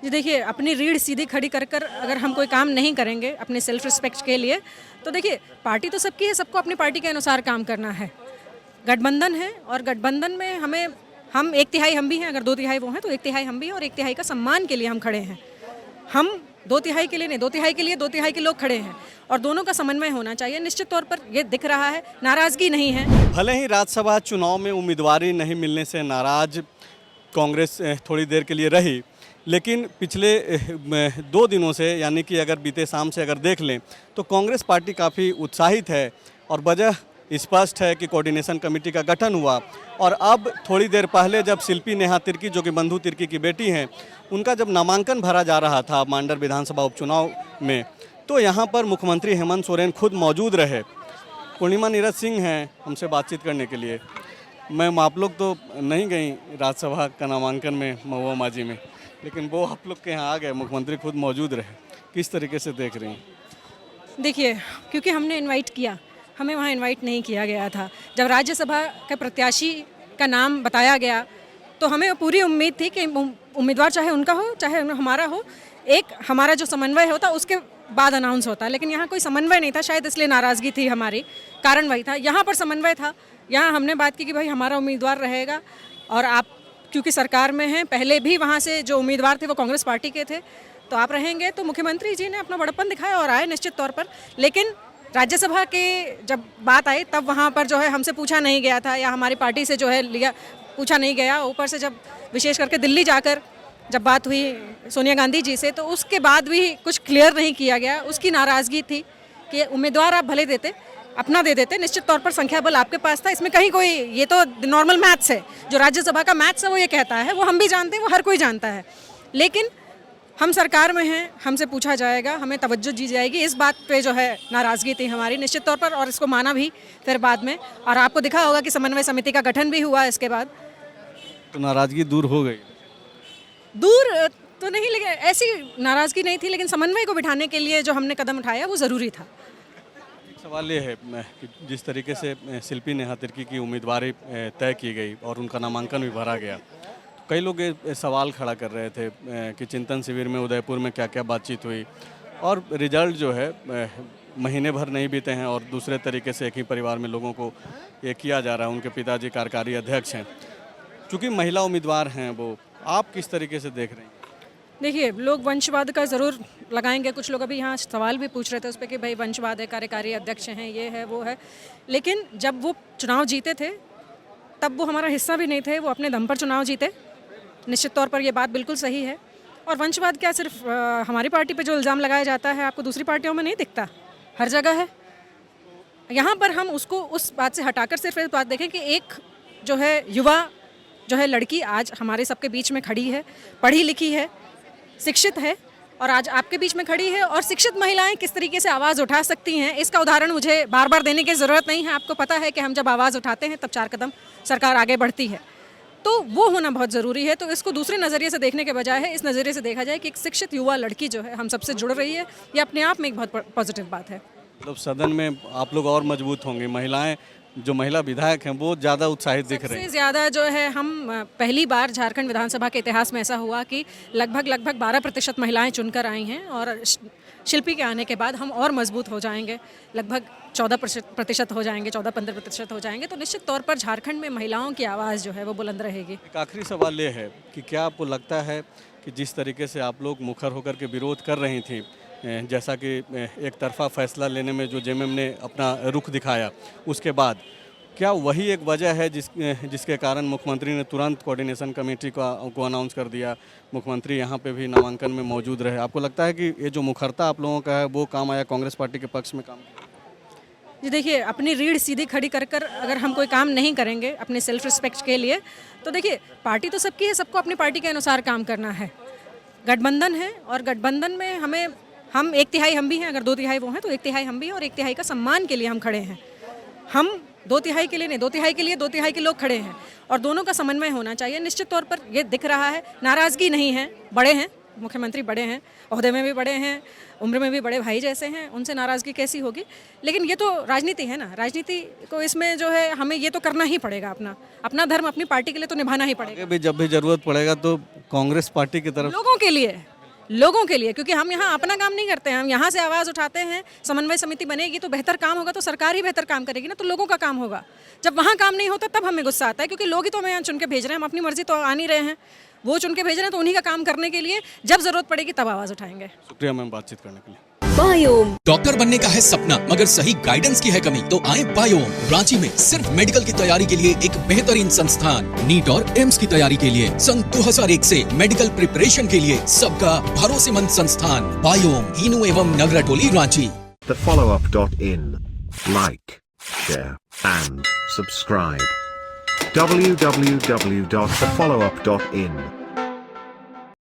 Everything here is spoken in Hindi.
जी देखिए, अपनी रीढ़ सीधी खड़ी कर कर अगर हम कोई काम नहीं करेंगे अपने सेल्फ रिस्पेक्ट के लिए, तो देखिए पार्टी तो सबकी है, सबको अपनी पार्टी के अनुसार काम करना है। गठबंधन है और गठबंधन में हम एक तिहाई हम भी हैं, अगर दो तिहाई वो हैं तो एक तिहाई हम भी हैं और एक तिहाई का सम्मान के लिए हम खड़े हैं। हम दो तिहाई के लिए नहीं, दो तिहाई के लिए दो तिहाई के लोग खड़े हैं और दोनों का समन्वय होना चाहिए। निश्चित तौर पर ये दिख रहा है, नाराज़गी नहीं है। भले ही राज्यसभा चुनाव में उम्मीदवारी नहीं मिलने से नाराज कांग्रेस थोड़ी देर के लिए रही, लेकिन पिछले 2 दिनों से, यानी कि अगर बीते शाम से अगर देख लें तो कांग्रेस पार्टी काफ़ी उत्साहित है और वजह स्पष्ट है कि कोऑर्डिनेशन कमेटी का गठन हुआ। और अब थोड़ी देर पहले जब शिल्पी नेहा तिर्की, जो कि बंधु तिर्की की बेटी हैं, उनका जब नामांकन भरा जा रहा था मांडर विधानसभा उपचुनाव में, तो यहाँ पर मुख्यमंत्री हेमंत सोरेन खुद मौजूद रहे। पूर्णिमा नीरज सिंह हैं हमसे बातचीत करने के लिए। मैम, आप लोग तो नहीं गई राज्यसभा का नामांकन में महुआ माझी में, लेकिन वो आप लोग के यहाँ आ गए, मुख्यमंत्री खुद मौजूद रहे, किस तरीके से देख रही हैं? देखिए, क्योंकि हमने इनवाइट किया, हमें वहाँ इनवाइट नहीं किया गया था। जब राज्यसभा के प्रत्याशी का नाम बताया गया तो हमें पूरी उम्मीद थी कि उम्मीदवार चाहे उनका हो चाहे हमारा हो, एक हमारा जो समन्वय होता उसके बाद अनाउंस होता, लेकिन यहाँ कोई समन्वय नहीं था, शायद इसलिए नाराज़गी थी हमारी। कारण वही था, यहाँ पर समन्वय था। यहाँ हमने बात की कि भाई हमारा उम्मीदवार रहेगा और आप क्योंकि सरकार में हैं, पहले भी वहाँ से जो उम्मीदवार थे वो कांग्रेस पार्टी के थे, तो आप रहेंगे। तो मुख्यमंत्री जी ने अपना बड़प्पन दिखाया और आए निश्चित तौर पर। लेकिन राज्यसभा के जब बात आई तब वहाँ पर जो है हमसे पूछा नहीं गया था या हमारी पार्टी से जो है पूछा नहीं गया। ऊपर से जब विशेष करके दिल्ली जाकर जब बात हुई सोनिया गांधी जी से, तो उसके बाद भी कुछ क्लियर नहीं किया गया। उसकी नाराज़गी थी कि उम्मीदवार आप भले देते, अपना दे देते, निश्चित तौर पर संख्या बल आपके पास था, इसमें कहीं कोई, ये तो नॉर्मल मैथ्स है, जो राज्यसभा का मैथ्स है वो ये कहता है, वो हम भी जानते हैं, वो हर कोई जानता है। लेकिन हम सरकार में हैं, हमसे पूछा जाएगा, हमें तवज्जो दी जाएगी, इस बात पे जो है नाराज़गी थी हमारी निश्चित तौर पर, और इसको माना भी फिर बाद में। और आपको दिखा होगा कि समन्वय समिति का गठन भी हुआ इसके बाद। तो नाराज़गी दूर हो गई? दूर तो नहीं, लेकिन ऐसी नाराज़गी नहीं थी, लेकिन समन्वय को बिठाने के लिए जो हमने कदम उठाया वो ज़रूरी था। सवाल ये है कि जिस तरीके से शिल्पी नेहा तिर्की की उम्मीदवारी तय की गई और उनका नामांकन भी भरा गया, तो कई लोग ये सवाल खड़ा कर रहे थे कि चिंतन शिविर में उदयपुर में क्या क्या बातचीत हुई और रिजल्ट जो है महीने भर नहीं बीते हैं और दूसरे तरीके से एक ही परिवार में लोगों को ये किया जा रहा है। उनके पिताजी कार्यकारी अध्यक्ष हैं, चूँकि महिला उम्मीदवार हैं वो, आप किस तरीके से देख रहे हैं? देखिए, लोग वंशवाद का ज़रूर लगाएंगे, कुछ लोग अभी यहाँ सवाल भी पूछ रहे थे उस पर कि भाई वंशवाद है, कार्यकारी अध्यक्ष हैं, ये है वो है, लेकिन जब वो चुनाव जीते थे तब वो हमारा हिस्सा भी नहीं थे, वो अपने दम पर चुनाव जीते। निश्चित तौर पर ये बात बिल्कुल सही है। और वंशवाद क्या सिर्फ हमारी पार्टी पे जो इल्ज़ाम लगाया जाता है आपको दूसरी पार्टियों में नहीं दिखता? हर जगह है। यहाँ पर हम उसको उस बात से हटाकर सिर्फ इस बात देखें कि एक जो है युवा जो है लड़की आज हमारे सबके बीच में खड़ी है, पढ़ी लिखी है, शिक्षित है और आज आपके बीच में खड़ी है। और शिक्षित महिलाएं किस तरीके से आवाज़ उठा सकती हैं, इसका उदाहरण मुझे बार बार देने की ज़रूरत नहीं है। आपको पता है कि हम जब आवाज़ उठाते हैं तब 4 कदम सरकार आगे बढ़ती है, तो वो होना बहुत ज़रूरी है। तो इसको दूसरे नज़रिए से देखने के बजाय है इस नज़रिए से देखा जाए कि एक शिक्षित युवा लड़की जो है हम सबसे जुड़ रही है, ये अपने आप में एक बहुत पॉजिटिव बात है। मतलब सदन में आप लोग और मजबूत होंगे, महिलाएं, जो महिला विधायक हैं वो ज़्यादा उत्साहित दिख रहे हैं। सबसे ज़्यादा जो है हम पहली बार झारखंड विधानसभा के इतिहास में ऐसा हुआ कि लगभग 12% महिलाएं चुनकर आई हैं और शिल्पी के आने के बाद हम और मजबूत हो जाएंगे, लगभग 14% हो जाएंगे, 14-15% हो जाएंगे। तो निश्चित तौर पर झारखंड में महिलाओं की आवाज़ जो है वो बुलंद रहेगी। एक आखिरी सवाल ये है कि क्या आपको लगता है कि जिस तरीके से आप लोग मुखर होकर के विरोध कर रही थी, जैसा कि एक तरफा फैसला लेने में जो जेएमएम ने अपना रुख दिखाया, उसके बाद क्या वही एक वजह है जिसके कारण मुख्यमंत्री ने तुरंत कोऑर्डिनेशन कमेटी को अनाउंस कर दिया, मुख्यमंत्री यहाँ पे भी नामांकन में मौजूद रहे? आपको लगता है कि ये जो मुखरता आप लोगों का है वो काम आया, कांग्रेस पार्टी के पक्ष में काम किया? जी देखिए, अपनी रीढ़ सीधी खड़ी कर कर अगर हम कोई काम नहीं करेंगे अपने सेल्फ रिस्पेक्ट के लिए, तो देखिए पार्टी तो सबकी है, सबको अपनी पार्टी के अनुसार काम करना है। गठबंधन है और गठबंधन में हम एक तिहाई हम भी हैं, अगर दो तिहाई वो हैं तो एक तिहाई हम भी हैं और एक तिहाई का सम्मान के लिए हम खड़े हैं। हम दो तिहाई के लिए नहीं, दो तिहाई के लिए दो तिहाई के लोग खड़े हैं और दोनों का समन्वय होना चाहिए। निश्चित तौर पर ये दिख रहा है, नाराज़गी नहीं है। बड़े हैं मुख्यमंत्री, बड़े हैं, ओहदे में भी बड़े हैं, उम्र में भी बड़े भाई जैसे हैं, उनसे नाराज़गी कैसी होगी? लेकिन ये तो राजनीति है ना, राजनीति को इसमें जो है हमें ये तो करना ही पड़ेगा, अपना धर्म अपनी पार्टी के लिए तो निभाना ही पड़ेगा। आगे भी जब भी ज़रूरत पड़ेगा तो कांग्रेस पार्टी की तरफ लोगों के लिए लोगों के लिए, क्योंकि हम यहाँ अपना काम नहीं करते हैं, हम यहाँ से आवाज़ उठाते हैं। समन्वय समिति बनेगी तो बेहतर काम होगा, तो सरकार ही बेहतर काम करेगी ना, तो लोगों का काम होगा। जब वहाँ काम नहीं होता तब हमें गुस्सा आता है, क्योंकि लोग ही तो हमें यहाँ चुन के भेज रहे हैं, हम अपनी मर्जी तो आ नहीं रहे हैं, वो चुन के भेज रहे हैं, तो उन्हीं का काम करने के लिए जब ज़रूरत पड़ेगी तब आवाज़ उठाएंगे। शुक्रिया मैम बातचीत करने के लिए। बायोम। डॉक्टर बनने का है सपना मगर सही गाइडेंस की है कमी, तो आए बायोम। रांची में सिर्फ मेडिकल की तैयारी के लिए एक बेहतरीन संस्थान, नीट और एम्स की तैयारी के लिए सन 2001 से मेडिकल प्रिपरेशन के लिए सबका भरोसेमंद संस्थान बायोम, हीनू एवं नगरटोली, Ranchi. thefollowup.in. Like, share, and subscribe. www.thefollowup.in